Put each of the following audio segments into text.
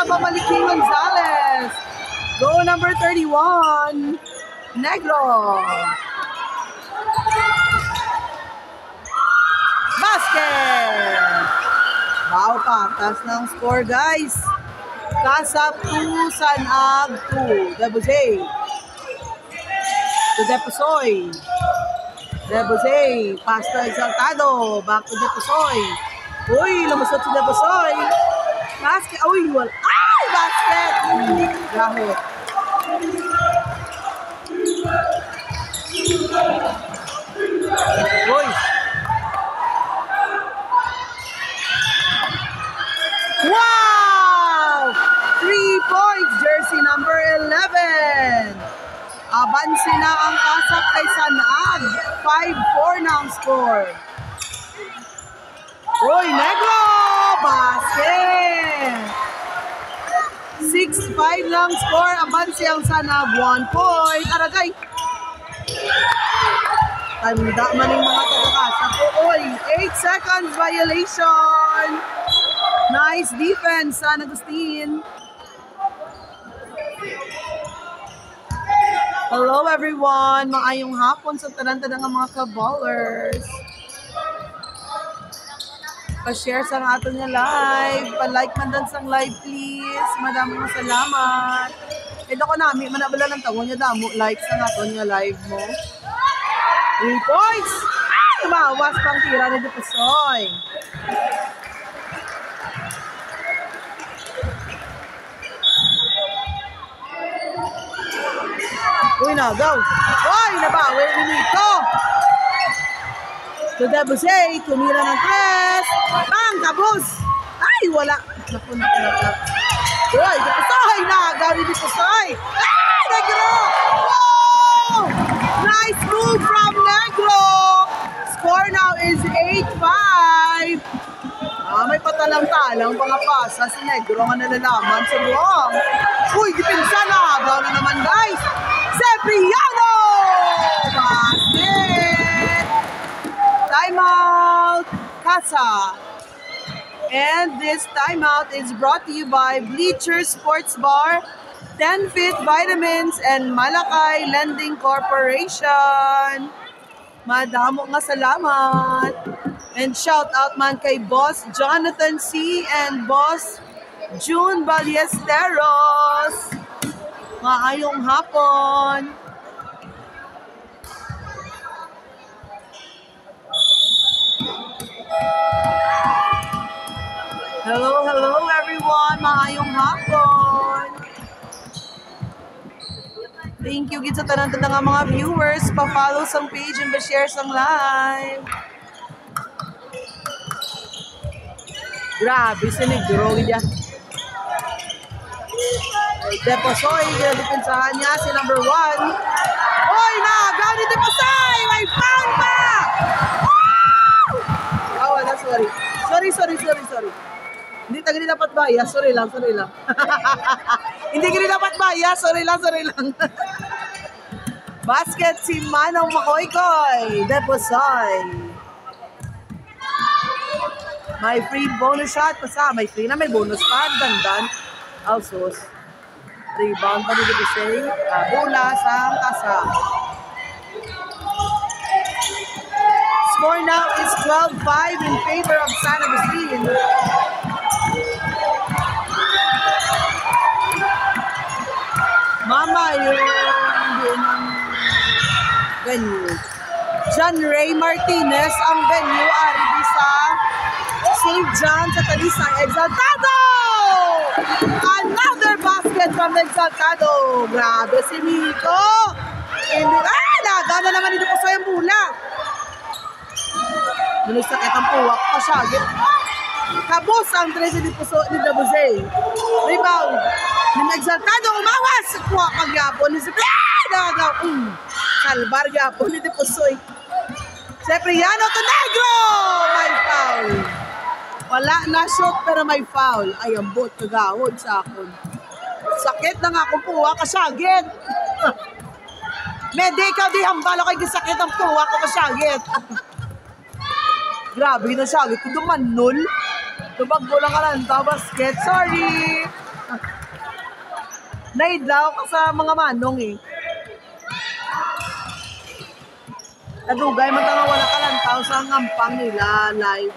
babalik ni Gonzalez. Go number 31, Negro. Basket! Wow, patas ng score, guys. Kasap 2, Sanag 2. Debuzay. To Deposoy. Debuzay. Pass to Exaltado. Back to Deposoy. Uy, lumusot si Deposoy. Basket. Uy, wala. Ay, basket! Gahit. Uy. Wow! 3 points, jersey number 11. Abansi na ang kasap kay Sanag. 5-4 na ang score. Uy, Negro! Basket! 6-5 lang score. Abansi ang Sanag. 1 point. Aragay! Tanda man yung mga tagakasap. Uy, 8 seconds violation. Nice defense, San Agustin. Hello everyone, maayong hapon sa tanan-tanan ng mga ka-ballers. Pa-share sa aton nga live, pa-like man dan sang live please. Madaming salamat. Ito ko nami, manabala ng tawo niya damo, like sa aton nga live mo. 3 points! Ay, mawas pang tira ni Deposoy. Uy na, go! Uy, nabawi ni Nico! To Debuzay, tumira ng tres! Bang! Kabus! Ay, wala! Naku. Uy, Deposoy na! Gawin ni Deposoy! Ay, Negro! Oh! Nice move from Negro! Score now is 8-5! May patalang-talang mga pasa si Negro nga nalalaman sa buwang. Uy, dipinsa na! Gawin naman, guys! Cipriano! Basket! Timeout! Casa. And this timeout is brought to you by Bleacher Sports Bar, 10 Fit Vitamins, and Malakay Lending Corporation. Madamo nga salamat. And shout out man kay Boss Jonathan C. and Boss June Ballesteros. Maayong hapon. Hello everyone. Maayong hapon. Thank you gid sa tanan-tanan nga mga viewers. Pa-follow sang page and pa-share sang live. Grabe si Negro gid. Deposoy, ginadipinsahan niya si number 1. Oy, nagaw ni Deposoy! May foul pa! Oh, wala, sorry. Sorry. Hindi tagli dapat bias, sorry lang. Hindi gini dapat bias, sorry lang. Basket si Manong Makoykoy, Deposoy. May free bonus shot pa sa, may bonus pa, dandan. Also, rebound pa dito say, bola sa Casa. Score now is 12-5 in favor of San Agustin. Mama, yung venue. John Ray Martinez ang venue ari sa St. John sa Talisay. Exaltado! Another basket from Exaltado. Grabe si Nico. Nagana naman dito po sa yung bula. Nulisakit ang puwak pa siya. Kabos ang 13 ni Debuzay. Rebound. Ng Exaltado umawas. Kuha pagyapon ni Salvar gyapon ni Deposoy. Cipriano to Negro. May foul. Wala na shot pero may foul. Ay, ambot kagawod sa akon. Sakit na nga kung puwa ka syagit. Mede ikaw di hambala kay gisakit ang puwa ko ka syagit. Grabe na syagit. Kung dumanol, tubagbo lang ka lang. Basket. Sorry. Naidlaw ka sa mga manong eh. Nadugay man nga wala ka lang tao sa ngampang nila live.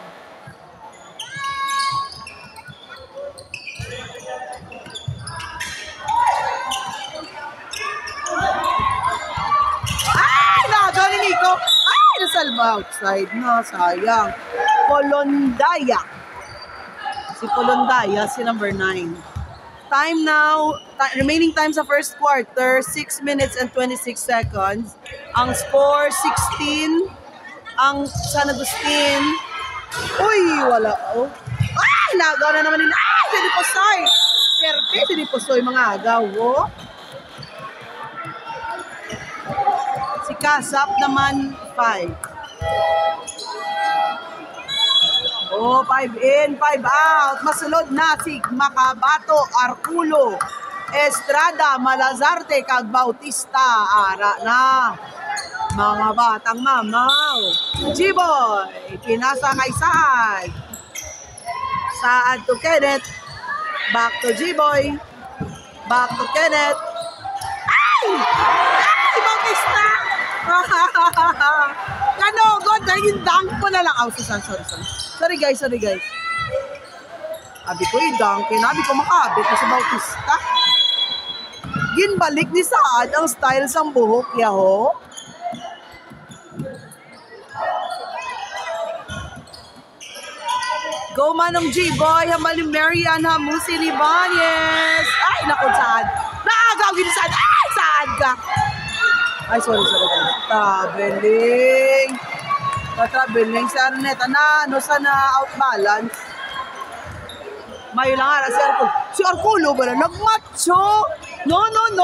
Ay! Nagawa ni Nico! Ay! Nasalba outside na. Sayang. Polondaya. Si Polondaya, si number 9. Time now, remaining time sa first quarter, 6 minutes and 26 seconds. Ang score, 16. Ang San Agustin. Uy, wala. Oh. Ay, nagaw na naman nila. Ay, siniposoy. Perte, siniposoy mga agaw. Oh. Si Kasap naman, 5. Oh, 5 in, 5 out. Masulod na si Macabato, Arculo, Estrada, Malazarte, kag Bautista. Ara na. Mga batang mamaw. G-Boy, pinasa kay Saad. Saad to Kenneth. Back to G-Boy. Back to Kenneth. Ay! Ay, Bautista! Ano, God, yung dunk ko na lang. Oh, sorry. Sorry guys. Abi ko yung dunk. Abi ko makabit na sa Bautista. Ginbalik ni Saad ang style sang buhok, yaho. Go manong G-Boy, hamaling Marian, Hamusi, Libanyes. Ay, naku, Saad. Naagawin ni Saad. Ay, Saad ka. Ay, sorry. Traveling si Arneta na outbalance. May lang ara si Arculo ba na nagmacho? No,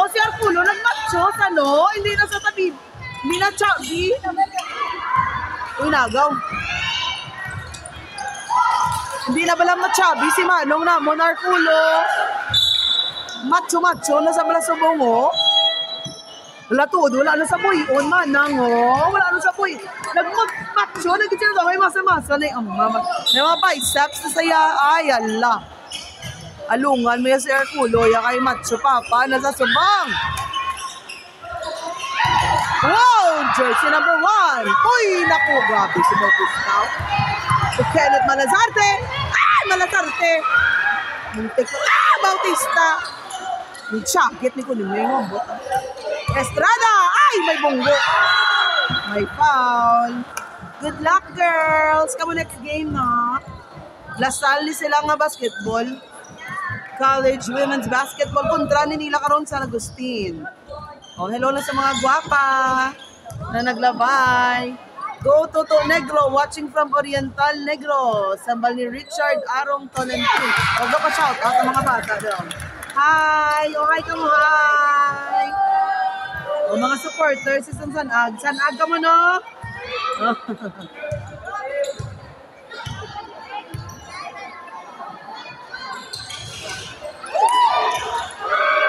si Arculo nagmacho sa no, hindi na sa tabi. Hindi na chubby. Uy, nagaw. Hindi na balang machabi si Manong namon Arculo. Macho na sa bala subong oh. Wala na sa buyon, manang, oh. Wala na sa buy. Nagmag-macho, nagkitsina daw, may masa-masa na yung mama. May mga biceps na saya, ay, ala. Alungan mo yung si Arculo, yung kay macho papa, nasa subang. Wow, jersey number 1. Uy, naku, grabe si Bautista. Si Kenneth Malazarte. Ah, Malazarte. Muntik ko, Bautista. Yung jacket ni Kunin mo yung mabot. Estrada! Ay, may bunggo. May foul. Good luck, girls. Kamu next game, no? Lasal ni sila nga basketball. College women's basketball kontra ni nila karon sa San Agustin. Oh, hello na sa mga gwapa na naglabay. Go to Negro, watching from Oriental Negro. Sambal ni Richard Arong Tolentino. Huwag ka shout out ang mga bata doon. Hi! Oh, hi ka mo, hi! O mga supporters, si Sanag ka mo, no?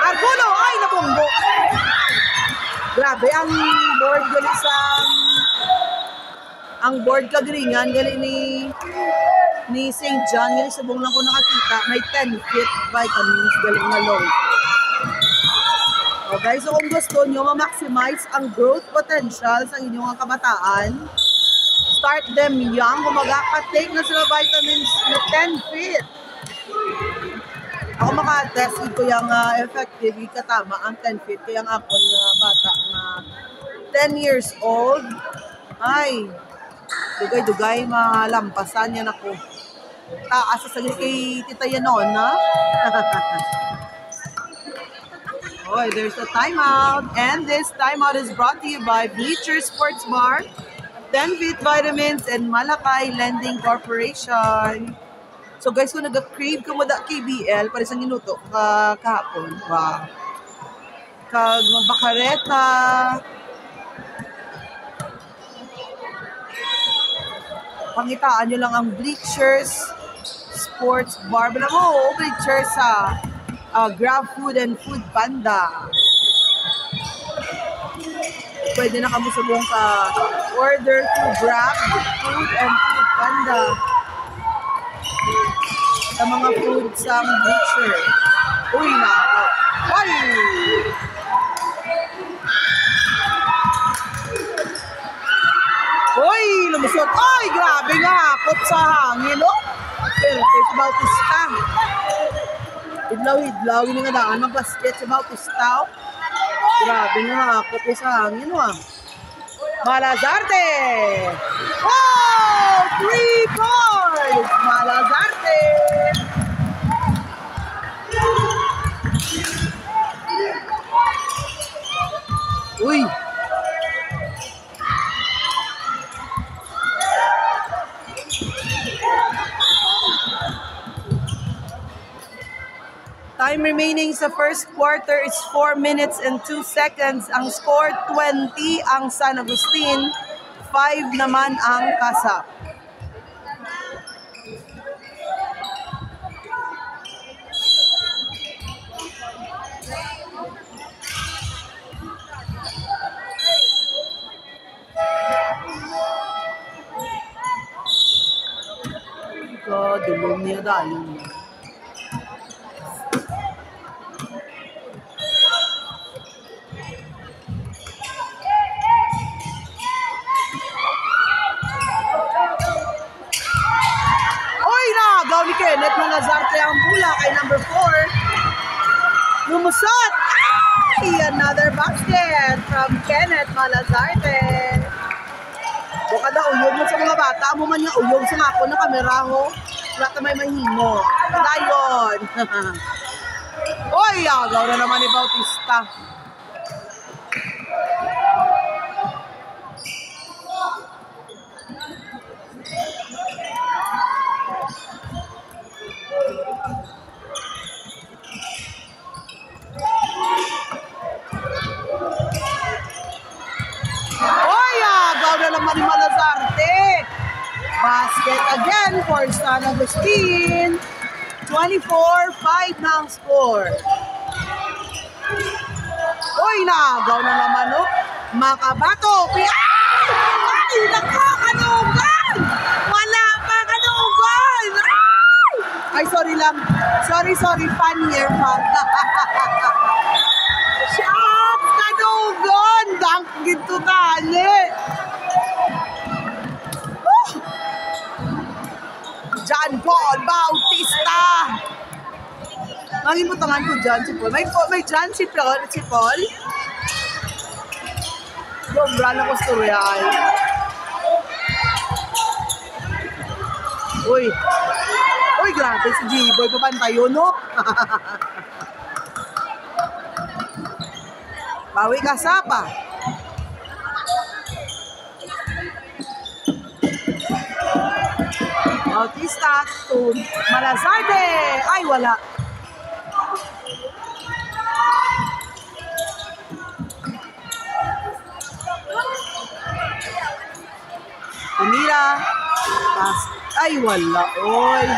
Arculo! Ay, nabunggo! Grabe, ang board gali ang board kagalingan gali ni St. John, gali subong lang ko nakakita, may 10 feet vitamins gali nga long. Okay, so kung gusto nyo ma-maximize ang growth potential sa inyong kabataan, start them young. Kung mag-take na sila vitamins na 10 feet. Ako maka-test ito yung effective, ikatama ang 10 feet. Kaya ang ako na bata na 10 years old, ay, dugay-dugay, malampasan yan ako. Taas sa saglit kay Tita Yanon, ha? Oh, there's a timeout, and this timeout is brought to you by Bleacher Sports Bar, 10 Feet Vitamins, and Malakay Lending Corporation. So guys, kung nag-crave ka mo da KBL, para isang minuto kahapon, wow. Kag bakareta, pangitaan nyo lang ang Bleachers Sports Bar. Bala mo, Bleachers sa Grab Food and Food Panda. Pwede na kamo subong ka order through Grab Food and Food Panda sa mga food sa Bleacher. Uy, nako. Ay! Uy, lumusot. Ay, grabe nga. Hakot sa hangin, no? Perfect, Bautista. Idlaw-idlaw, yun nga daan ng basket sa Bautista. Grabe nga hakot sa hangin, no? Malazarte! Wow! 3 points! Malazarte! Uy! Time remaining sa first quarter is 4 minutes and 2 seconds. Ang score 20 ang San Agustin, 5 naman ang Kasap. Ito, dulong niya dahil. Ni Kenneth Malazarte ang bola kay number 4. Lumusot! Ay! Another basket from Kenneth Malazarte. Buka na uyog mo sa mga bata. Amo man nga uyog sa ako na kamera ho. Wala ka may mahimo. Dayon. Oy, agaw na naman ni Bautista. Naman ni Malazarte. Basket again for San Agustin. 24-5 na ang score. Uy, nagaw na naman, no? Makabato. Ay! Ay! Nakakanugan! Wala pa kanugan! Ay, sorry lang. Sorry. Fan here, fan. Shop! Kanugan! Dunk dito tali. John Paul Bautista. Nangin mo tangan ko John si Paul. May John si Paul. Yung brand ako storyal. Uy, grabe si G-Boy. Papantay yun, no? Bawi ka sapa. Bautista to Malazarte. Ay, wala. Tumira. Ay, wala. Oy.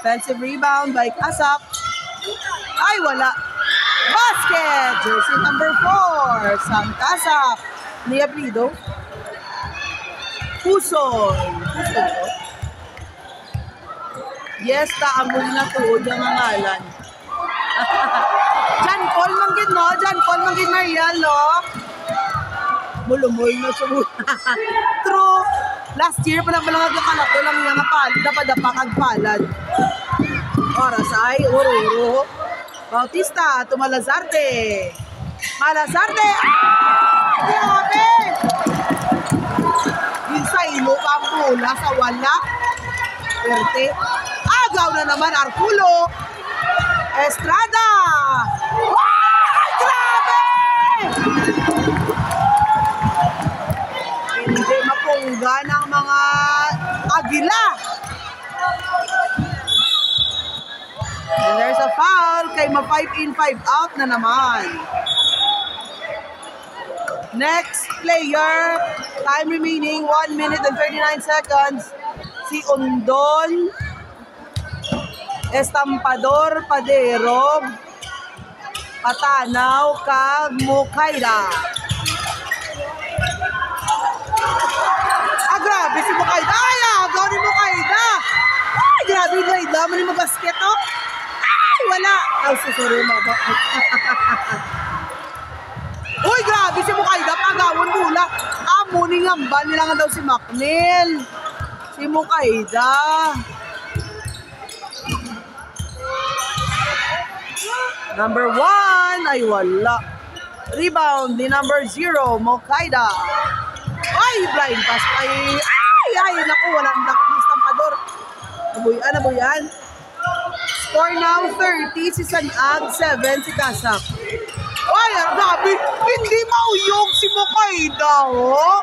Offensive rebound by Kasap. Ay, wala. Basket. Jersey number 4. San Kasap. Ni Abrido. Puson. Yes, ang muli na tuod yung ngalan. John Paul manggid, no? John Paul manggid Mariel, no? Mulumul na siya. True. Last year pa lang nagkakalap ko lang yung napalad. Dapat kagpalad. Oras ay uro-uro. Bautista to Malazarte. Malazarte! Ah! Grabe! Sa ilo pa ang bola sa wala. Perte. Agaw na naman Arculo. Estrada. Wow! Grabe! Hindi mapungga ng mga Agila. And there's a foul. Kay ma-5 in, 5 out na naman. Next player, time remaining 1 minute and 39 seconds. Si Undol Estampador Padero Patanaw kag Mukaida. Grabe si Mukaida. Ay, agaw ni Mukaida. Ay, grabe Mukaida. Mali mo basket, oh. Ay, wala. sorry mama. Uy, grabe si Mukaida, pagawon mula. Amo ni ngamba nila nga daw si Macnel. Si Mukaida. Number 1, ay wala. Rebound ni number 0, Mukaida. Ay, blind pass. Ay, naku, walang estampador. Nabuyan. Score now 30 si Sanag, 7 si Kasak. Ay, grabe, hindi mauyog si Mukaida, oh.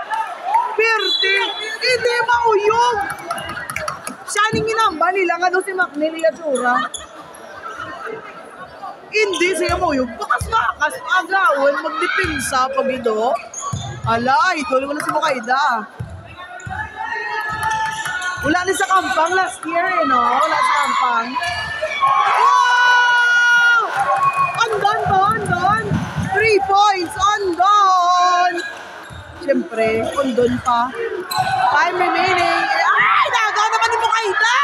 Perte, hindi mauyog. Siya ning inamba nila nga doon si Macnel Yatsura. Hindi siya mauyog. Bakas, agawin, magdipinsa pag ito. Alay, tuloy mo na si Mukaida. Wala na sa Kampang last year, eh, no? Wala sa Kampang. Wow! Andon! 3 points, andon! Siyempre, andon pa. Time remaining. Ay, nagaw naman ni Mukaida!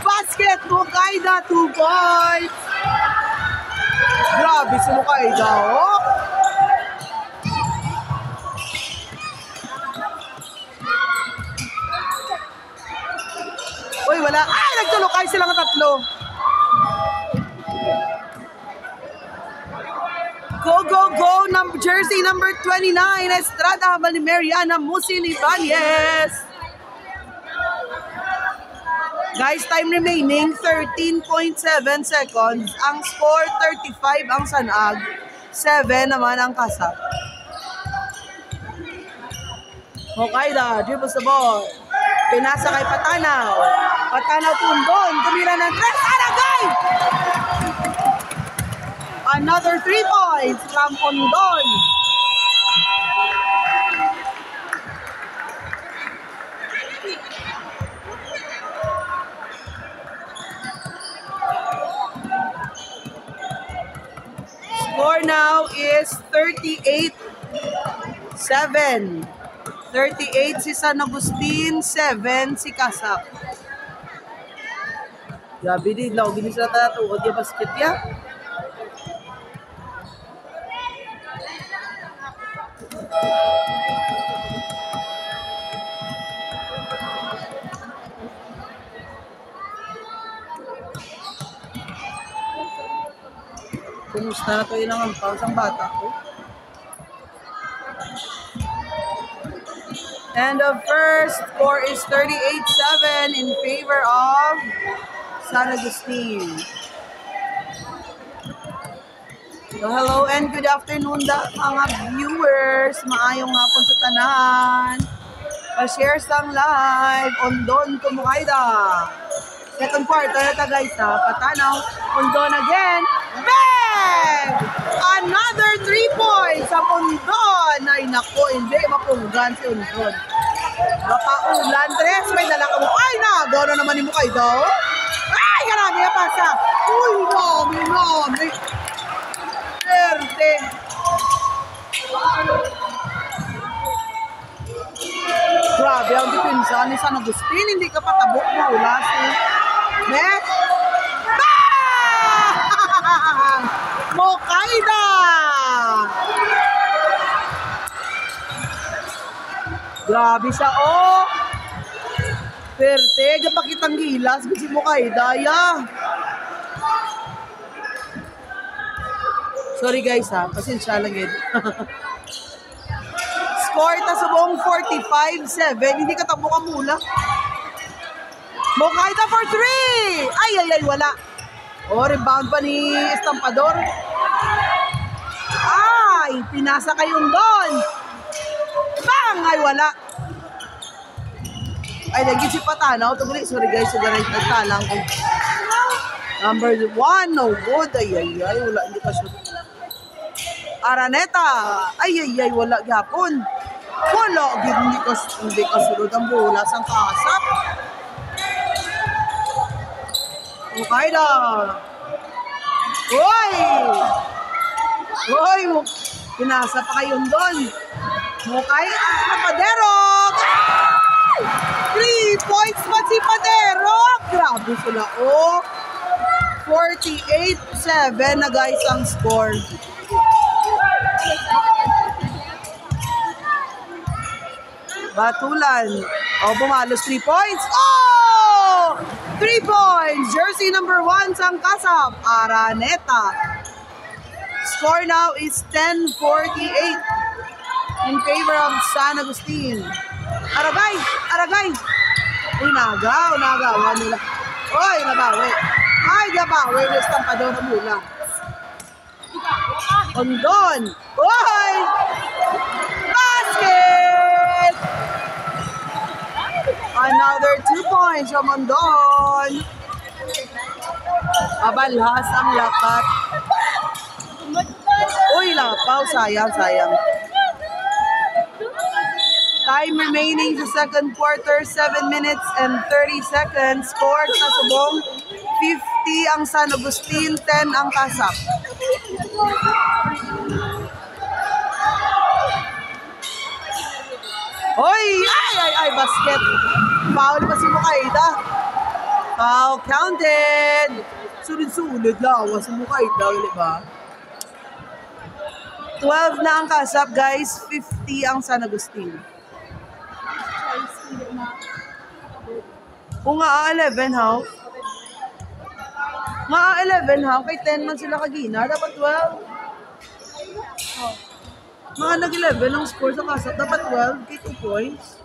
Basket, Mukaida, 2 points. Grabe si Mukaida, oh. Uy, wala. Ay, nagtulokay silang tatlo. Go. Jersey number 29, Estrada Valimeriana Musin Ibanez. Guys, time remaining, 13.7 seconds. Ang score, 35 ang Sanag. 7 naman ang Kasak. Mukaida, dribbles the ball. Pinasa kay Patanaw. Patanaw tundon. Tumira ng 3. Aragay! Another 3 points from Ondon. Score now is 38-7. 38 si San Agustin, 7 si Kasak. Grabe din, law, ginis na tayo tuod yung basket ya. Kumusta na ito ilang ang pausang bata ko? And the first score is 38-7 in favor of San Agustin. So hello and good afternoon mga viewers. Maayong hapon sa tanan. Pa-share sang live. Ondon to Mukaida. Second quarter na guys ha. Patanaw. Ondon again. Bang! Another 3 points sa Ondon. Ay nako, hindi mapunggan si Ondon. Mapaulan. Tres, may dala ka mo. Ay na, gano'n naman ni Mukaida. Ay, karami na pasa. Uy, nami. Verde. Grabe ang dipinsa ni San Agustin. Hindi ka patabok mo ulas eh. Net. Bang! Mukaida! Grabe siya, oh! Perte, gapakitang gilas kasi Mukaida, ya. Sorry guys ha, pasensya lang yun. Score ta sa buong 45-7, hindi ka tabo ka mula. Mukaida for 3! Ay, wala. Oh, rebound pa ni Estampador. Ay, pinasa kayong doon. Bang! Ay, wala. Ay, lagi si Patanaw. Sorry guys, nagtalang ko. Number 1, no good. Ay, wala. Hindi ka shoot. Araneta. Ay, wala gapon. Wala. Hindi ka sunod ang bulas ang Kasak. Mukaida. Uy! Pinasa pa kayong doon. Mukaida. Paderok! 3 points pa si Padero. Grabe sila. Oh, 48-7 na guys ang score. Batulan. Oh, bumalos 3 points. Oh! 3 points. Jersey number 1 sang Kasap, Araneta. Score now is 10-48 in favor of San Agustin. Aragay! Aragay! Uy, nagawa nila. Uy, nabawi. Ay, nabawi. Estampador na mula. Ondon. Uy! Basket! Another 2 points from Ondon. Abalhas ang lakat. Uy, lapaw. Sayang. Time remaining sa second quarter, 7 minutes and 30 seconds. Score sa subong, 50 ang San Agustin, 10 ang Kasap. Hoy! Ay! Basket! Foul pa si Mukaida. Foul counted! Sulit lang. Si Mukaida, di ba? 12 na ang Kasap, guys. 50 ang San Agustin. Kung nga 11, how? Nga 11, how? Kay 10 man sila kagina. Dapat 12. Oh. Mga nag-11 ang score sa Kasap. Dapat 12. Kay 2 points.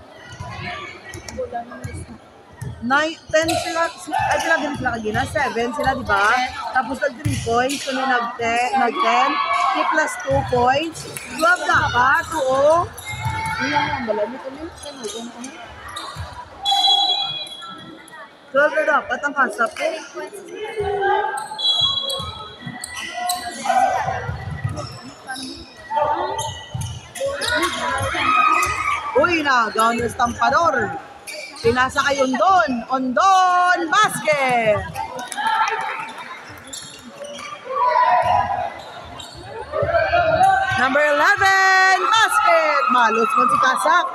10 sila. Ay, pinagin sila kagina. 7 sila, di ba? Tapos nag 3 points. Kung nag-10. Kay plus 2 points. 12 dapat. Oo. Hindi lang ang balamit. Ano? 12 na dapat ang Kasap eh. Uy, nagaw ng Estampador. Pinasa kay Ondon, basket! Number 11, basket! Malos man si Kasap.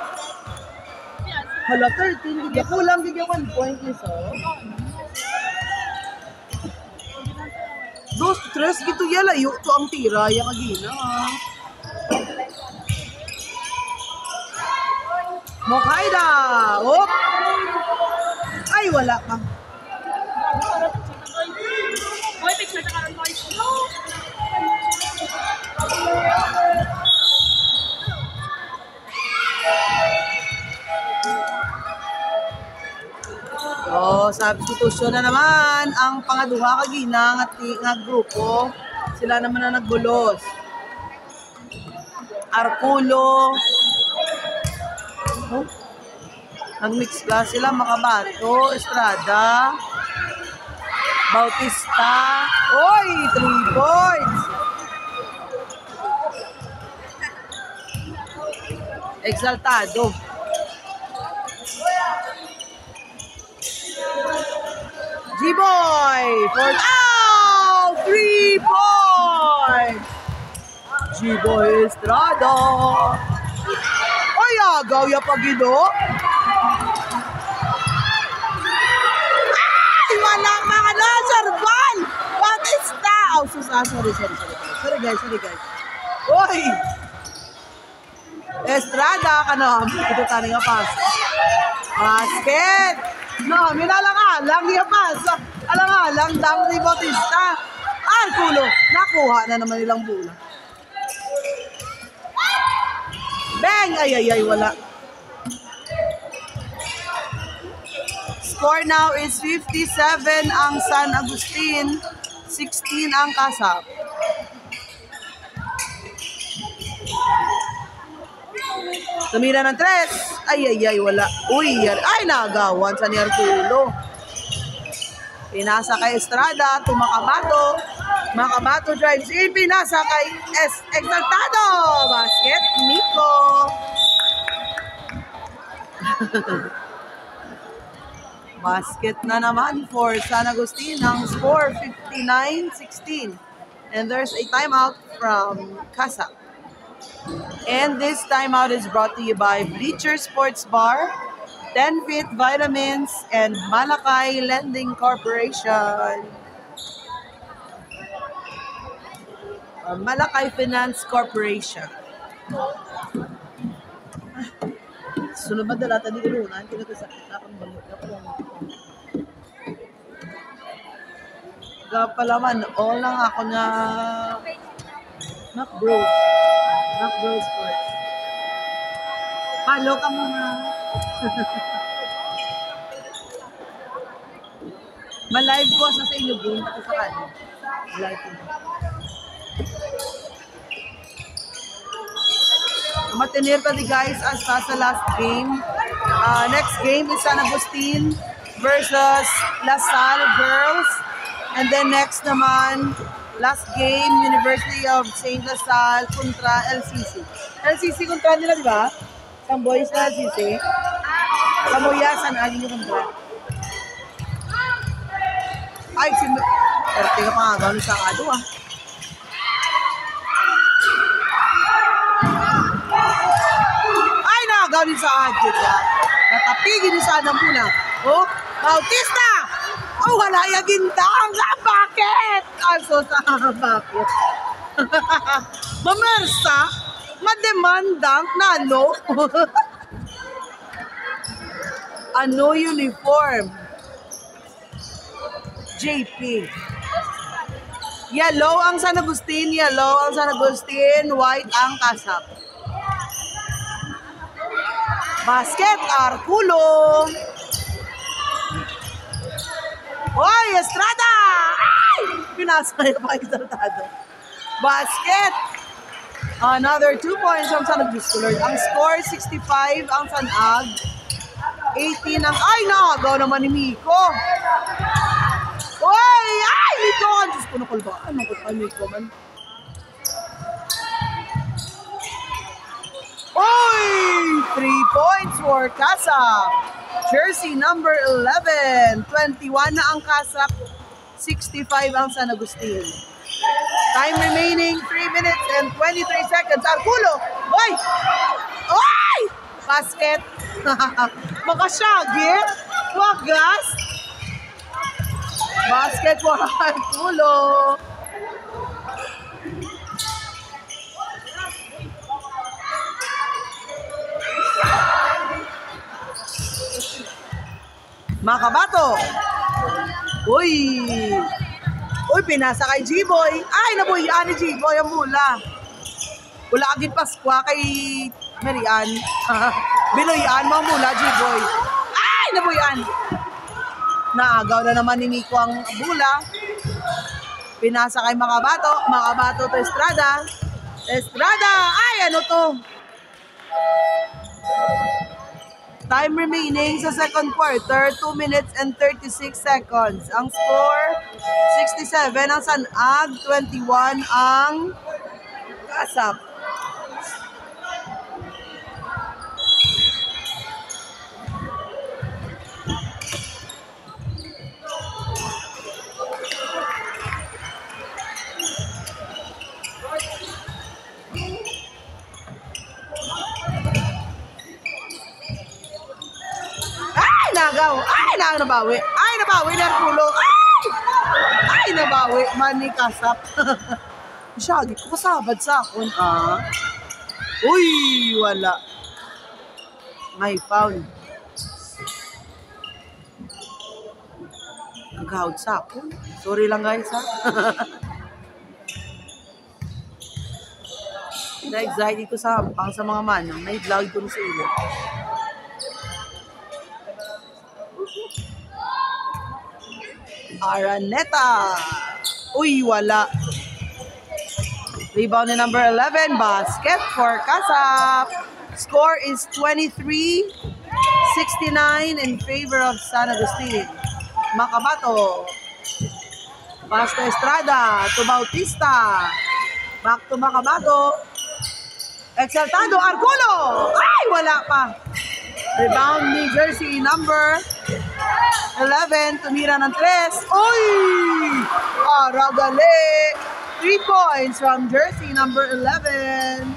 Hala, 13. Bigyan kulang, bigyan 1 point niso. 2-3 gitu yala. Yung to ang tira. Yung agina. Mukaida. Op. Ay, wala ka. Oh, substitution na naman ang pangaduha kagina nga grupo. Sila naman na nagbulos. Arculo. Oh. Nagmix class sila, Makabato, Estrada, Bautista. Oy, 3 points. Exaltado. G-Boy for 3 points. G-Boy Estrada. Ay, agaw ya pagido. Ay, wala mga nasarbal. Bautista. Oh, sorry guys. Oy. Estrada ka na. Ito tayo nga pas. Basket. No, minalang-alang niya pas. Alang-alang dang ni Bautista. Arculo. Nakuha na naman nilang bola. Bang! Ay, wala. Score now is 57 ang San Agustin, 16 ang Kasap. Tumira ng 3. Ay, wala. Uy, ay, nagawan sa ni Arculo. Pinasa kay Estrada, Makabato. Makabato drives in, pinasa kay Exaltado. Basket, Nico. Basket na naman for San Agustin. Ang score, 59-16. And there's a timeout from Kasap. And this timeout is brought to you by Bleacher Sports Bar, 10-Fit Vitamins and Malakay Lending Corporation. Or Malakay Finance Corporation. Sunod ba dala tadi ulunan? Kita sa kita kang balik ako. Palaman, all lang ako na Mac Bros Sports. Follow ka muna. Ma-live ko sa inyo, bro. Ito sa kanya. Live ko. Matinir pa di guys hasta sa last game. Next game is San Agustin versus La Salle Girls. And then next naman, last game, University of St. La Salle kontra LCC. LCC kontra nila, di ba? Isang boys na LCC. Kamuyasan, alin yung kontra. Ay, Erte ka pa nga, gano'n sa kado ah. Ay, nakagawin sa kado ka. Natapigin yung sana muna. Oh, Bautista! Oh, wala yung gintang! Bakit? Also, bakit? Mamersa? Mademandang na ano? Ano uniform? JP. Yellow ang San Agustin, white ang Kasap. Basket, Arculo. Hoy, Estrada! Ay! Pinasaya pa Estrada. Basket. Another 2 points from San Agustin. Ang score, 65 ang San Ag. 18 ang... Ay, nakagaw naman ni Miko. Hoy! Ay, Miko! Diyos ko, nakulba. Ano ko pa, Miko man? Hoy! 3 points for Kasap. Jersey number 11. 21 na ang Kasap. 65 ang San Agustin. Time remaining 3 minutes and 23 seconds. Arculo! Hoy! Hoy! Basket. Makasyagit. Wagas. Basket for Arculo. Makabato. Uy. Uy, pinasa kay G-Boy. Ay, nabuhian ni G-Boy ang mula. Wala agad Paskwa kay Marian. Binuhian mo ang mula, G-Boy. Ay, nabuhian. Naagaw na naman ni Miko ang bula. Pinasa kay Makabato. Makabato to Estrada. Estrada. Ay, ano to? Time remaining sa second quarter, 2 minutes and 36 seconds. Ang score, 67 ang San Ag, 21 ang Kasap. Ay, nabawi. Ay, nabawi na Arculo. Ay, nabawi. Mani Kasap. Siyagi ko, kasabad sa akon, ah. Uy, wala. May foul. Nagkahod sa akon. Sorry lang guys, ha. Na-anxiety ko sa mga manang. Na-vlog ko sa ilo. Araneta. Uy, wala. Rebound ni number 11. Basket for Kasap. Score is 23-69 in favor of San Agustin. Makabato. Pass to Estrada. To Bautista. Back to Makabato. Exaltado. Arculo. Ay, wala pa. Rebound ni jersey number 11, tumira ng 3. Uy! Aragale! 3 points from jersey number 11.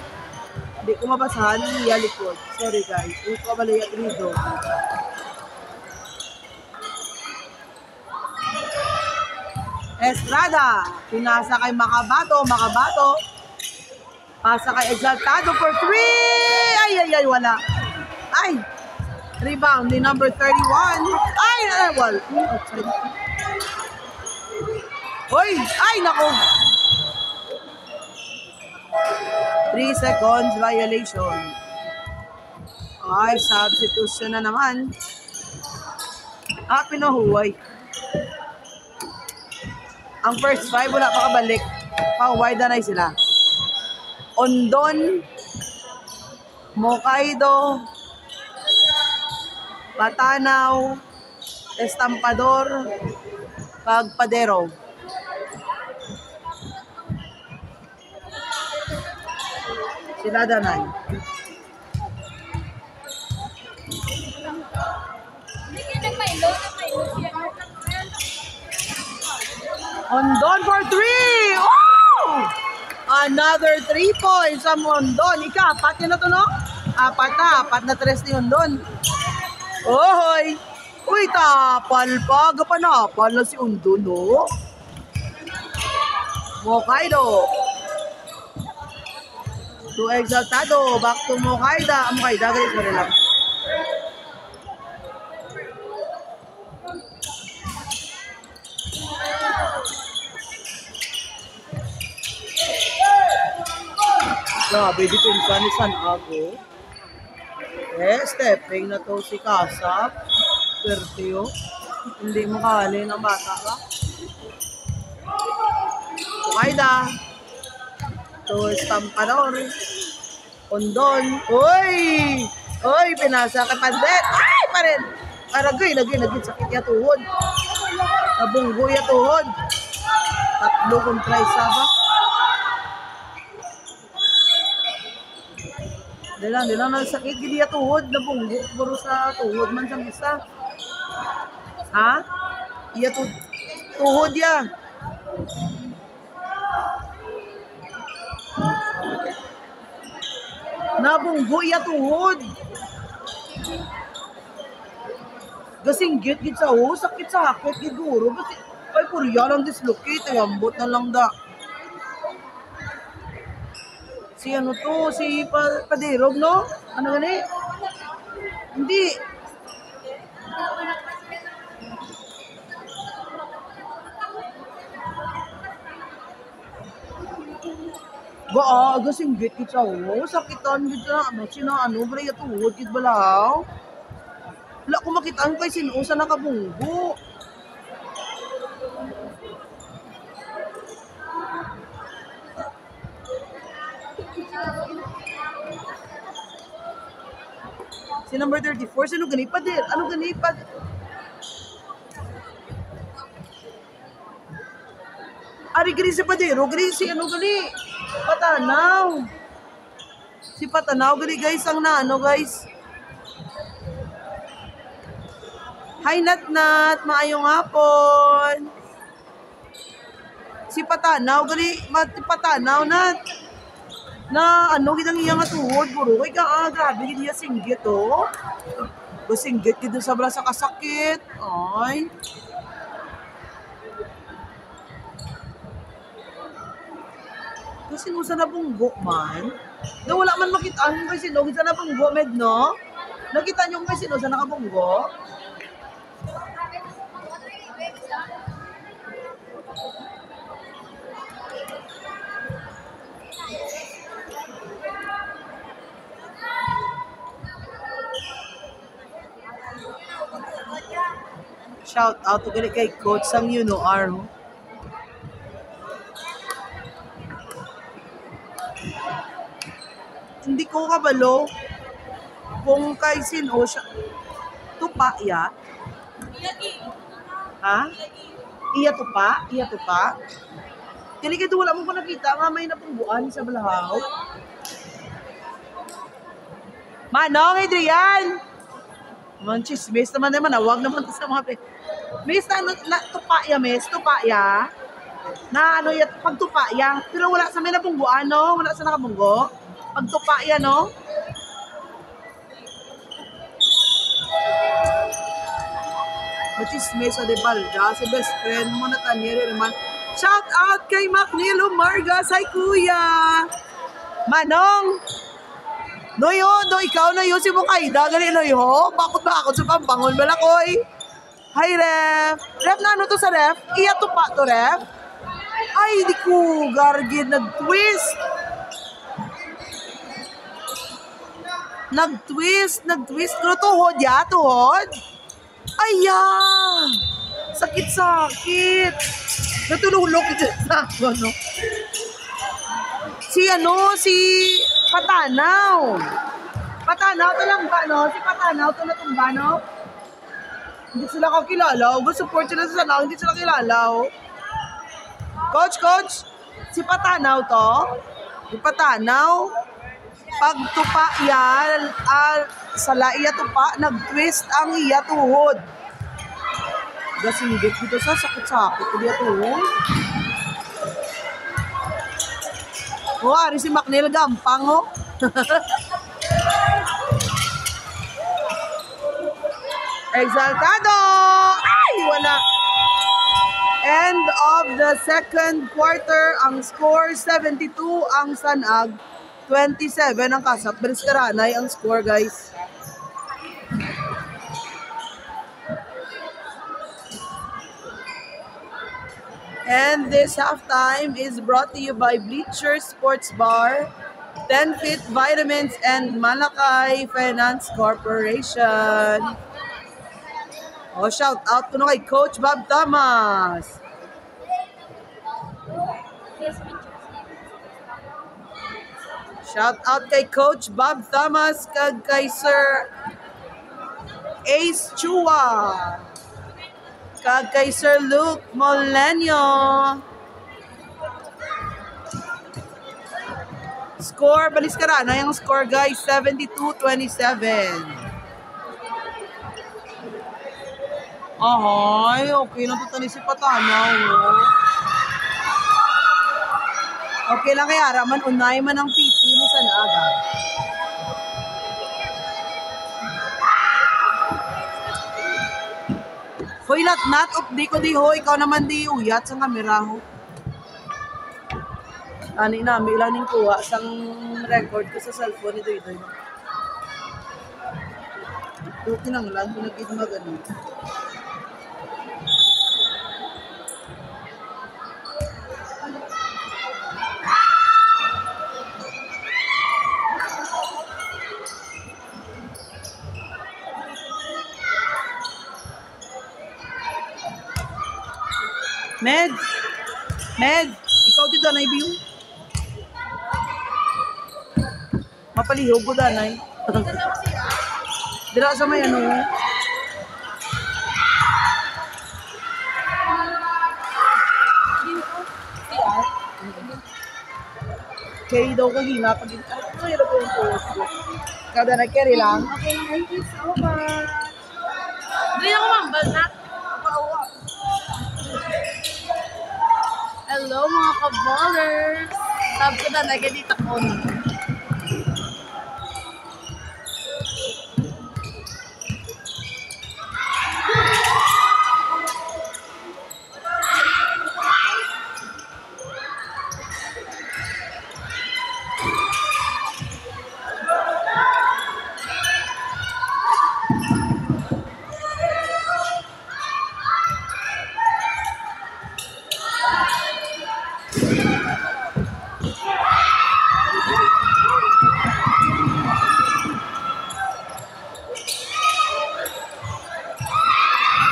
Hindi ko mabasahan ng iya likod. Sorry guys. Hindi ko mabaliyat dito. Estrada. Pinasa kay Makabato. Pasa kay Exaltado for 3. Ay, wala. Ay. Rebound ni number 31. Ay, well. Outside. Hoy! Ay, nako. 3 seconds violation. Ay, substitution na naman. Pinahuway. Ang first 5, wala pa kabalik. Pa-wide na sila. Ondon, Mokaido, Patanaw, Estampador, Pagpadero. Sila danay. Ondon for 3! Oh! Another 3 points sa Ondon. Ika-apat yun na to, no? Apat na 3 ni Ondon. Ohoy! Uy, tapal pa. Gapanapal na si Ondon, no? Mokaido. To Exaltado. Back to Mokaida. Mokaida, guys. Sorry lang. Grabe, dito yung ni San Ago. Stepping na to si Kasap. Perteo. Hindi mo kahali ng bata ka. Kumaida. To Estampador. Ondon. Uy! Uy, pinasa ka Pandet. Ay, pa rin. Aragay, lagay. Sakit ya tuhod. Nabunggo ya tuhod. 3 kontra 1 ba? Di lang sakit gidi ya tuhod na bunggo buro sa tuhod man siyang isa. Ha? Iya tuhod ya. Nabunggo ya tuhod. Gasing git sa sakit sa hakot giguro kasi ay purya lang dislocate ay ambot na lang da. Si ano to, si Paderog, no? Ano gani? Hindi. Singgit kita sakitan gitu na, ano ba yung tuhod kit balaw? Wala ko makitaan kay sinusa nakabunggo. Si number 34, sino ganipad din? Ano ganipad? Ari gani si Padero, gani si ano gani? Patanaw. Si Patanaw gani guys, ang naano guys. Hi Nat, maayong hapon. Si Patanaw gani, Patanaw Nat. Na ano gidang iya nga tuhod buro kay ka grabe gid iya singgit oh. Singgit gid sa brasa kasakit. Ay. Kasi nusa na bunggo man. Na wala man makita ang kasi no sa na bunggo med no. Nakita niyo kasi no sa nakabunggo. Shout out to kay Coach Sang Yuno Arho. Hindi ko kabalo kung kay sino siya. Tupa ya. Ha? Iya tupa. Kini kay wala mo ko nakita nga may napungguan sa balahaw. Manong Adrian. Manchismis naman wag naman sa mga Miss na tupa ya, miss, tupa ya. Na ano ya, pagtupa ya. Pero wala sa may nabungguan, no? Wala sa nakabunggo. Pagtupa yan, no? Which is Mesa de Balda, si best friend mo na Tanya naman. Shout out kay Macnil Umargas. Hi, Kuya! Manong! Noyo, do ikaw na yun si Mukayda. Ganun, Noyo. Bakot sa pambangon malakoy. Hi, Ref. Ref, na ano to sa Ref? Iya to pa to, Ref? Ay, di ko. Gargid, nag-twist. Nag-twist. Pero tuhod ya, tuhod. Ayan! Sakit. Natululok dyan sa ako, no? Si Patanaw. Patanaw to lang ba, no? Si Patanaw to natumba, no? Hindi sila kakilala. Support sila sa Sanao, hindi sila kilala. Coach, si Patanaw to? Si Patanaw? Pagtupa yan, sala iya tupa, nag-twist ang iya tuhod. Gasinggit dito sa sakit-sakit ko iya tuhod. Ari si Macnil gampang, oh. Exaltado! Ay, wala. End of the second quarter, ang score 72 ang Sanag, 27 ang Kasap. Beres Karanay ang score, guys. And this halftime is brought to you by Bleacher Sports Bar, 10 Fit Vitamins, and Malakay Finance Corporation. Oh, shout out ko na kay Coach Bob Thomas. Shout out kay Coach Bob Thomas kag kay Sir Ace Chua. Kag kay Sir Luke Molenio. Score, balis ka na yung score, guys, 72-27. Ay, okay na ito si Patanaw. Okay lang kaya, Raman, unay man ang PT ni Sanaga. Hoy, not up di ko di ho, ikaw naman di uyat sa kamera ho. Ani namin ilan yung kuha sang record ko sa cellphone ito. Ito kinanglan kung nag-id magano. Med, ikaw dito na i-view. Mapalihog ko danay. Dira sa may ano. Carry daw ko hina pag ano yung post ko. Kada na carry lang. Okay, thank you so much. Hindi ako mambal na. Hello mga ka-ballers! Sabi ko na nagadita ko na.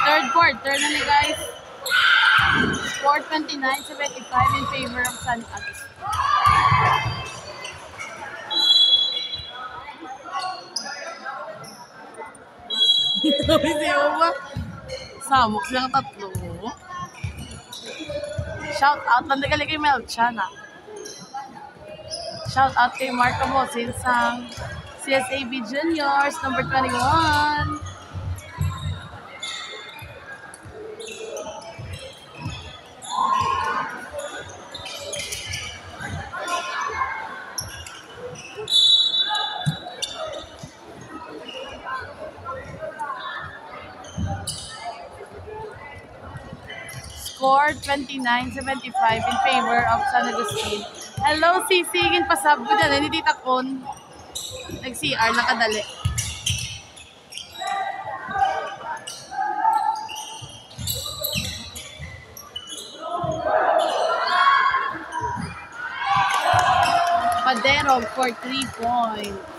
Third quarter na ni guys. Score 29-75 in favor of San Agustin. Sabi siya ba? Samok silang tatlo. Shout out lang kay Melchana. Shout out kay Marco Mosin sa CSAB Juniors number 21. Score 29-75 in favor of San Agustin. Hello, Sisi. Pasab ko dyan. Hindi Tita Kon. Nag-CR, nakadali. Padero for 3 points.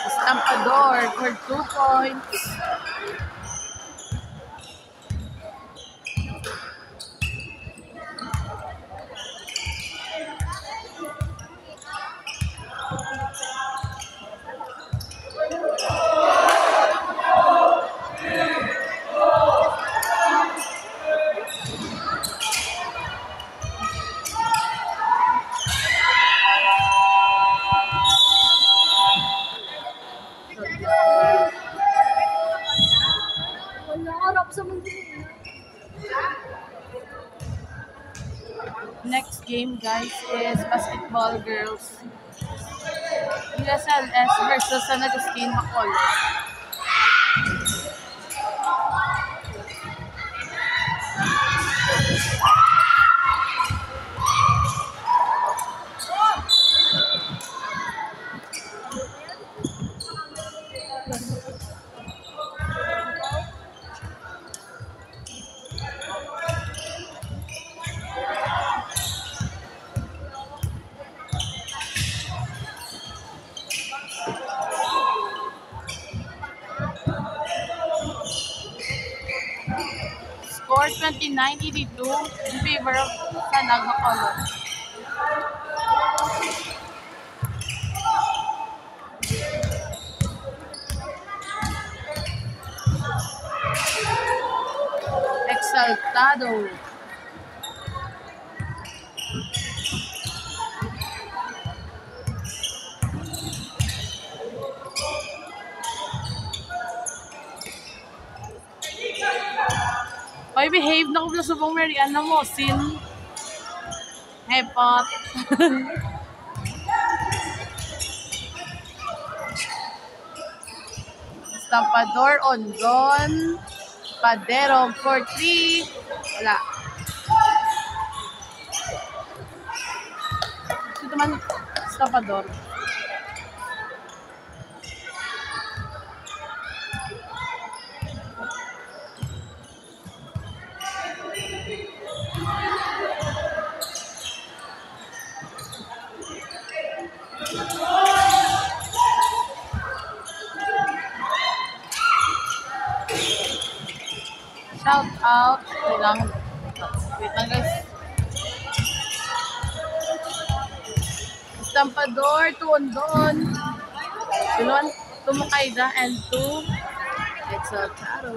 Estampador for 2 points. Next game, guys, is basketball girls. USLS versus San Agustin Bacolod. Score 29-82 in favor of San Ag Bacolod. Exaltado. Oy, behave na ko sa subong Mariana mo, sin. Hepot. Estampador, Ondon. Padero for 3. Wala. Ito man, Estampador. Shout out. Wait lang guys. Estampador to Ondon. Tulon, Tumukayda and to Exaltado.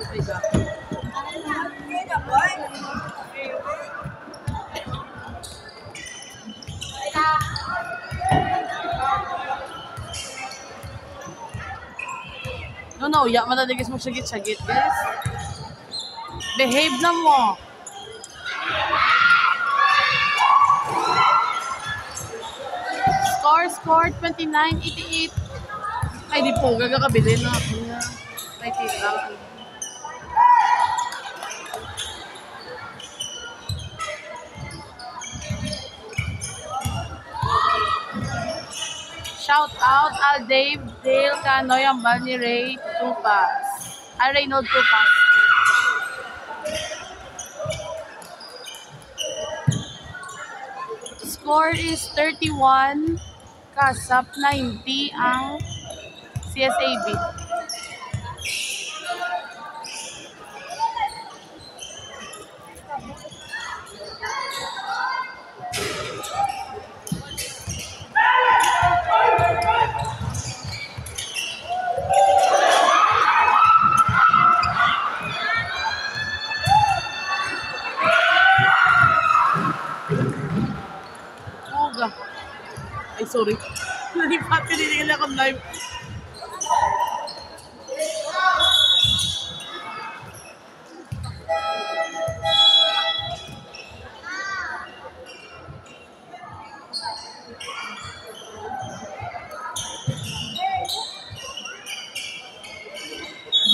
No, ya madaligis mo sagit-sagit, guys. Behave na mo. Score 29-88. Ay, di po, gagakabili na ako na. May tita. Shout out al Dave, Dale, Canoy, Ambal ni Ray Tupas. Reynold Tupas. Score is 31, Kasap 90 ang CSAB. sorry. Nalipat ka din akong live.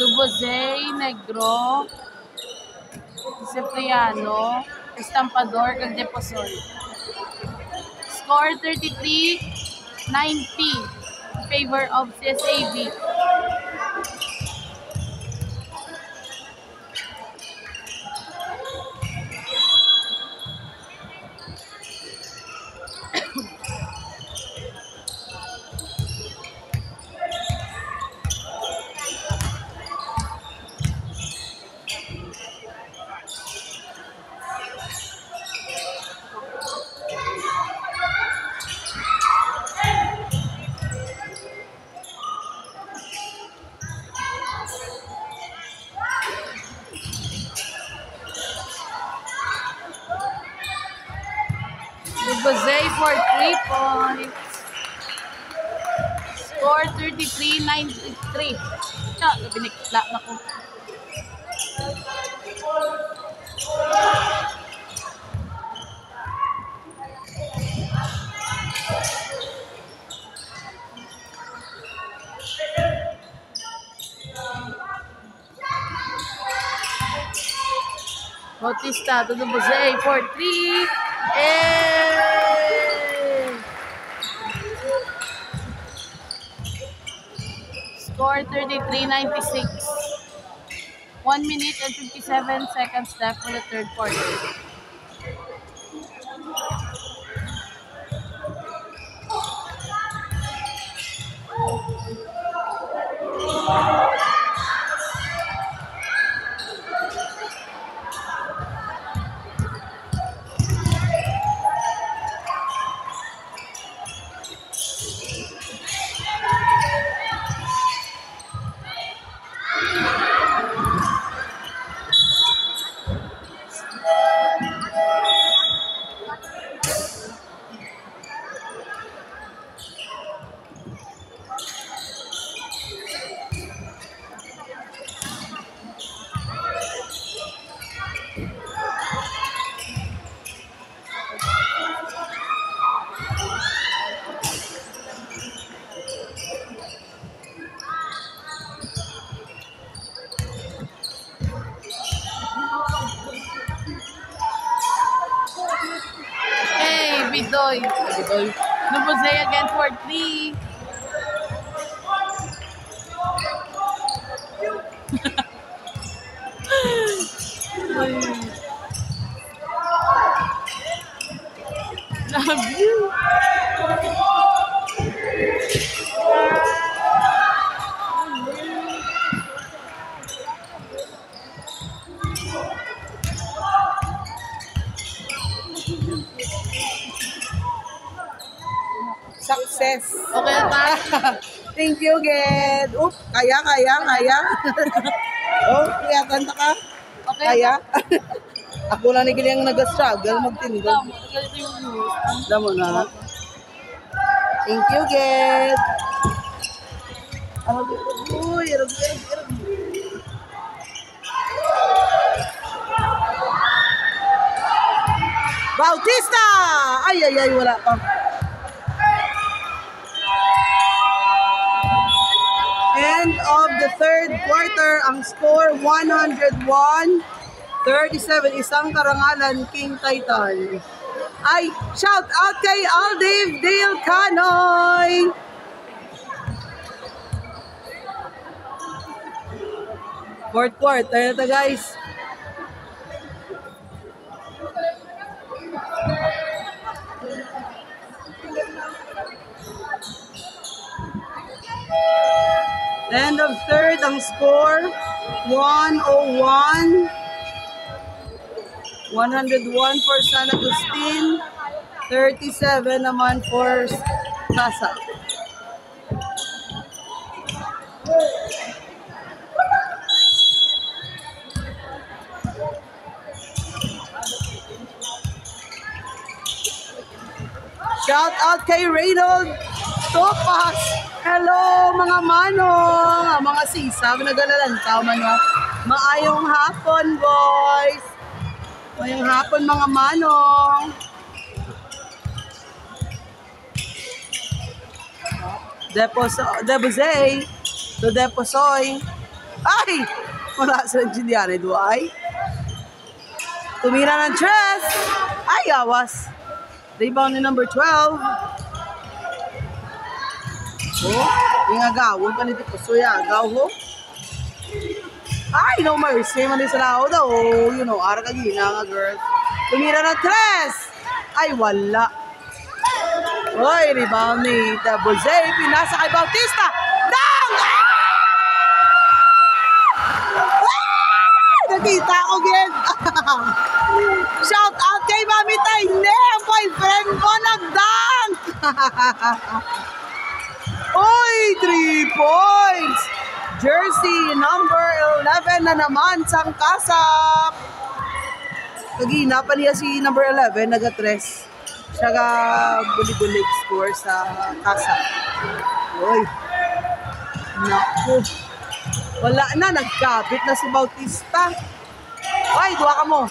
Dubosay, Negro, Cipriano, Estampador, kag Deposol. Score 33-90 in favor of CSAB. Dubosay for 3 points. Score 33-93. Binikla na ko. Bautista to Dubosay for 3. Score 33-96. 1 minute and 57 seconds left for the third quarter. Bidoy. Dubosay again for 3. Love you. Success. Okay na ta? Thank you, Ged. Oop, kaya. Oh, kiyatan ta ka? Okay. Kaya? Ako lang ni Gilang nag-struggle magtinda. Damo na. Thank you, Ged. Uy, irog. Bautista! Ay, wala pa. End of the third quarter, ang score 101-37, isang karangalan, King Titan. Ay, shout out kay Aldiv Dale Canoy! Fourth quarter na to, guys. End of third, ang score 101. 101 for San Agustin, 37 naman for Casa. Shout out kay Reynold Topas. Hello mga manong, mga sisa, nagalalan ka man. Maayong hapon, boys. Maayong hapon mga manong. Debosay. To Deposoy. Ay! Wala sa Juliana Duay. Tumira ng dress. Ay, awas. Rebound ni number 12. Oh, yung agawon pa ni Deposoy. Agaw ho. Ay, no mercy. Mali sa lao daw. You know, ara kagina nga, girl. Tumira ng dress. Ay, wala. Oy, rebound ni Debosay. Pinasa kay Bautista. Dang! Nakita ko again. Shout out kay Mami Tayne, ang boyfriend ko nagdang. Oy, 3 points. Jersey number 11 na naman sang Kasap. Kagina pa niya si number 11 nagatres. Siya ga bulig-bulig score sa Kasap. Oy. Naku. Wala na, nagkapit na si Bautista. Ay, duwa ka mo.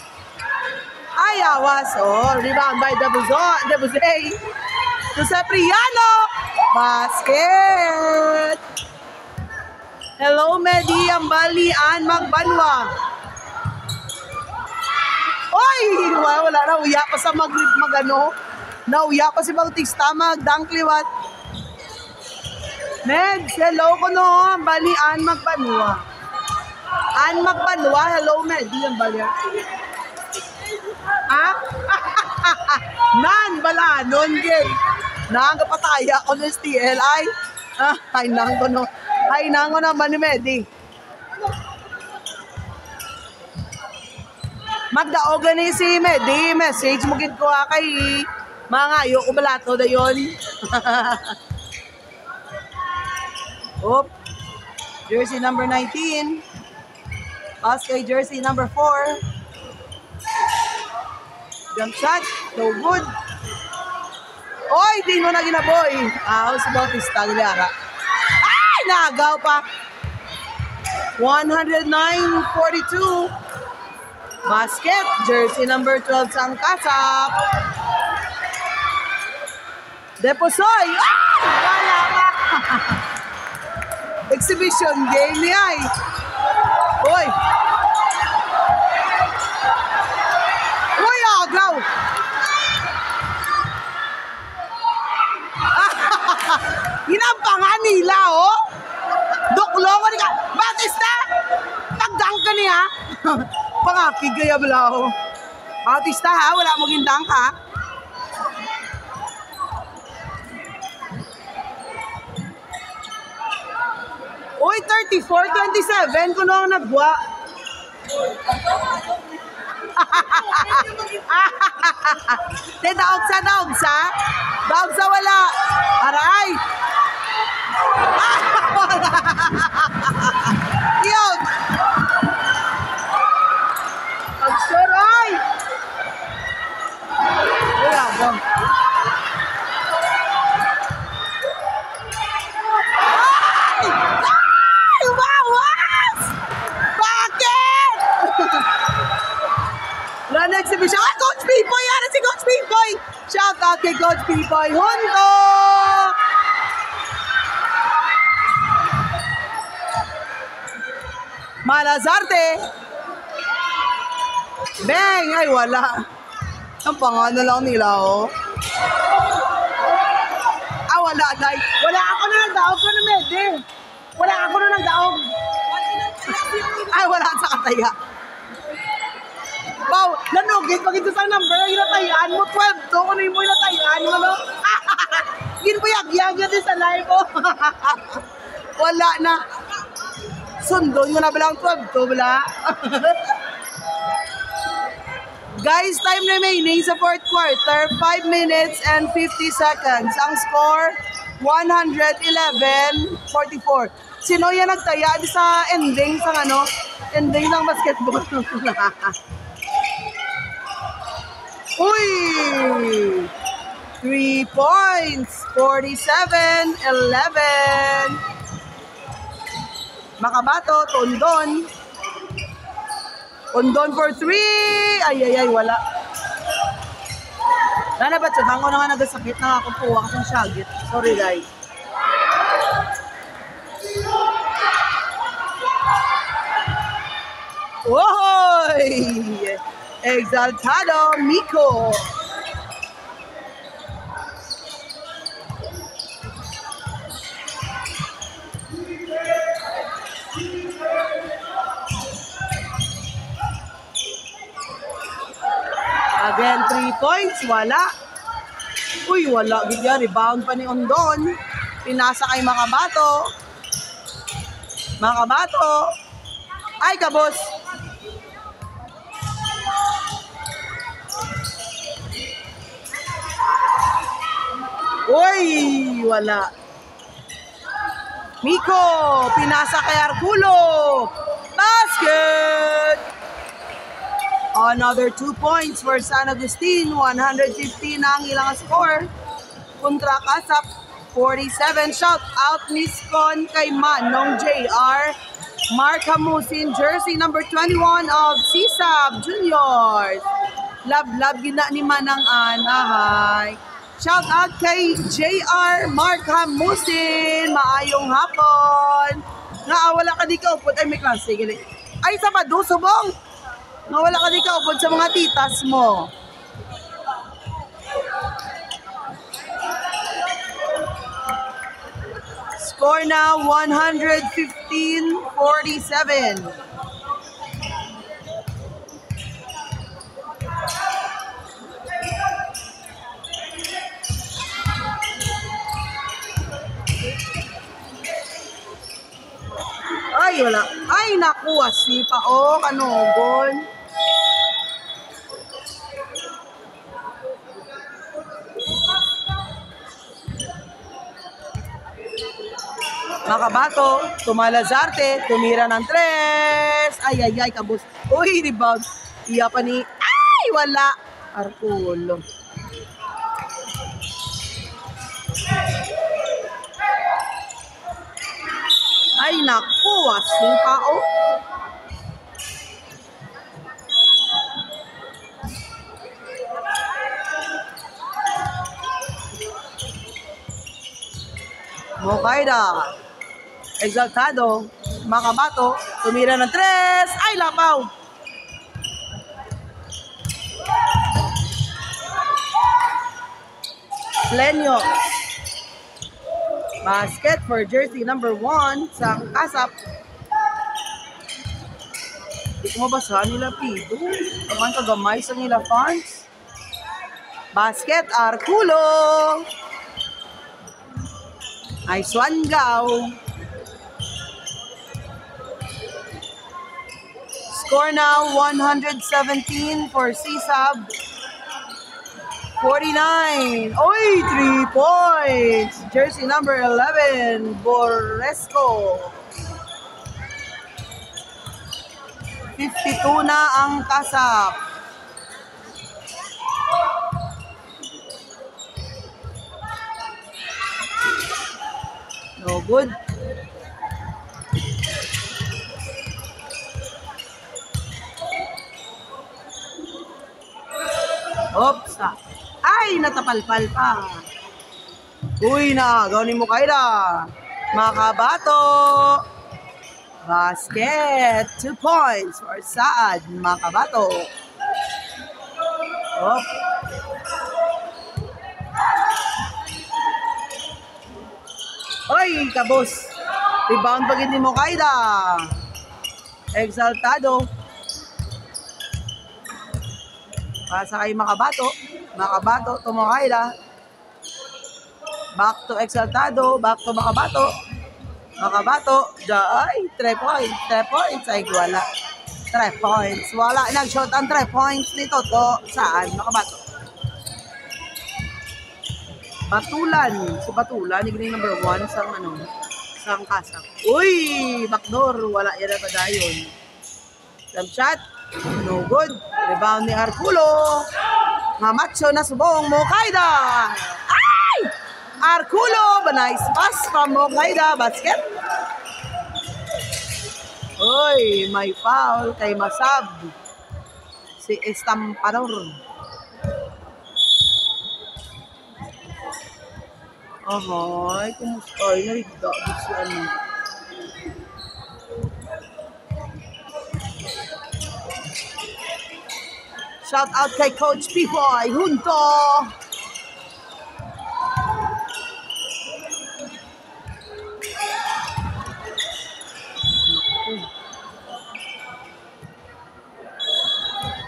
Ay, awas. Oh, rebound by Debusay. To sa Priano. Basket. Hello, Medi. Ambalian Magbanwa. Oy, wala na. Uya pa sa magano. Nauya pa si Bautista. Magdunk liwat. Meds, hello ko no, bali Ann Magbanwa. Ann Magbanwa, hello Med, yan bali. Ha? Nan, bala, non gay. Nakapataya ko ng STL, ay. Ay, nang ko no. Ay, nang ko naman ni Medi. Magdaogan ni si Medi, message mo gid ko kay mga ayoko balato da yon. Oop. Jersey number 19. Pass kay jersey number 4. Jump shot. No good. Oy, di mo na ginaboy. Si Bautista Aguilera. Ay, nagaw pa. 109-42. Basket. Jersey number 12 sang Kasap. Deposoy. Wala pa. Exhibition game niya ay. Uy! Uy, agaw! Hinampangan nila, oh! Duklong ka! Bautista! Pagdang ka niya! Pangakig kaya bala, oh. Bautista, ha? Wala mo gindang ka? Uy, 34-27 kung ano ang nagwa. Daog sa. Daog sa wala. Aray. Yun. Pagsuroy. Wala bang. Run exhibition. Ay, Coach P-Boy! Yan si Coach P-Boy! Shout out kay Coach P-Boy. Hundo! Malazarte! Bang! Ay, wala. Ang pangano lang nila, oh. Wala, day. Wala ako na nagdaog ko na, Mede. Wala ako na nagdaog. Ay, wala sa kataya. Wow, nanugit pag ito sa number, inatayaan mo, 12 to, ano yung mo inatayaan mo, no? Ginpuyag-yag yun din sa live, oh. Wala na. Sundon mo na ba lang 12 to, wala? Guys, time remaining sa fourth quarter, 5 minutes and 50 seconds. Ang score, 111-44. Sino yan nagtaya sa ending sa ano? Ending ng basketball. Uy! 3 points. 47-11. Makabato, Tondon. Tondon for 3. Ay, wala. Lana ba siya? Hango na nga nagasakit na ako po. Kasang syagit. Sorry guys. Oy! Exaltado Miko. Again, 3 points. Wala. Uy, wala. Bigyan. Rebound pa ni Ondon. Pinasa kay Makabato. Makabato. Ay, kabos. Uy, wala. Miko, pinasa kay Arculo. Basket! Another 2 points for San Agustin. 115 na ang ilang score. Kontra Kasap, 47. Shout out Miss Con kay Manong JR. Mark Hamusin, jersey number 21 of CSAB Juniors. Love gina ni Manang Anahay. Shout out kay JR Mark Hamusin. Maayong hapon. Wala ka di ka upod. Ay, may klase. Ay, Sabado, subong. Wala ka di ka upod sa mga titas mo. Score now 115-47. Ay, wala. Ay, naku, si Pao, Kanogon. Makabato, Tumalazarte, tumira ng 3. Ay, kabus. Uy, rebound. Iya pa ni... Ay, wala. Arculo. Ay, naku, si Pao. Mokaida. Exaltado, Makabato, tumira ng 3. Ay, lapaw! Lenyo. Basket for jersey number 1 sa Kasap. Di ko mabasa nila pido. Naman kagamay sa nila fans. Basket, Arculo. Ay, Swangaw. Score now 117 for CSAB. 49. Oy, 3 points. Jersey number 11, Boresco. 52 na ang Kasap. No good. Oops. Ay, natapalpal pa. Uy na, gawin mo kaila. Makabato. Basket. 2 points for Saad. Makabato. Op. Oy, kabos. Rebound pag hindi mo kaila. Exaltado. Pasa kay Makabato. Makabato, Tumokaila. Back to Exaltado. Back to Makabato. Makabato. Ay, 3 points. 3 points. Ay, wala. 3 points. Wala. Nag-shot ang 3 points nito. To, saan? Makabato. Batulan. Si Batulan. Yung number 1 sa ano. Sa Kasap. Uy! Backdoor. Wala yan na pa dayon. Jump shot. No good. Rebound ni Arculo. Nga macho na subong Mokaida. Ay! Arculo, but nice pass from Mokaida. Basket. Oy, may foul kay Masab. Si Estampador. Ahoy, kumusta? Ay, narigda. Si ano. Shout out kay Coach Pipoy Junto.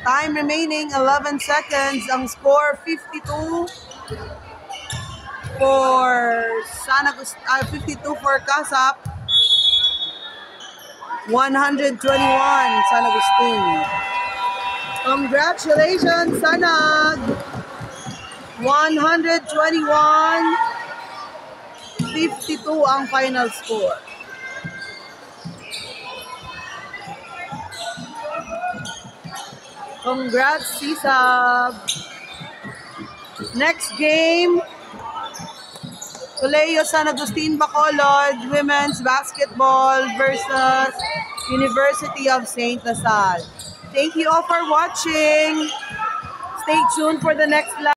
Time remaining 11 seconds. Ang score 52 for 52 for Kasap. 121 San Agustin. Congratulations, Sanag! 121-52 ang final score. Congrats, Sisab! Next game, Colegio San Agustin Bacolod Women's Basketball versus University of St. Lasal. Thank you all for watching. Stay tuned for the next live.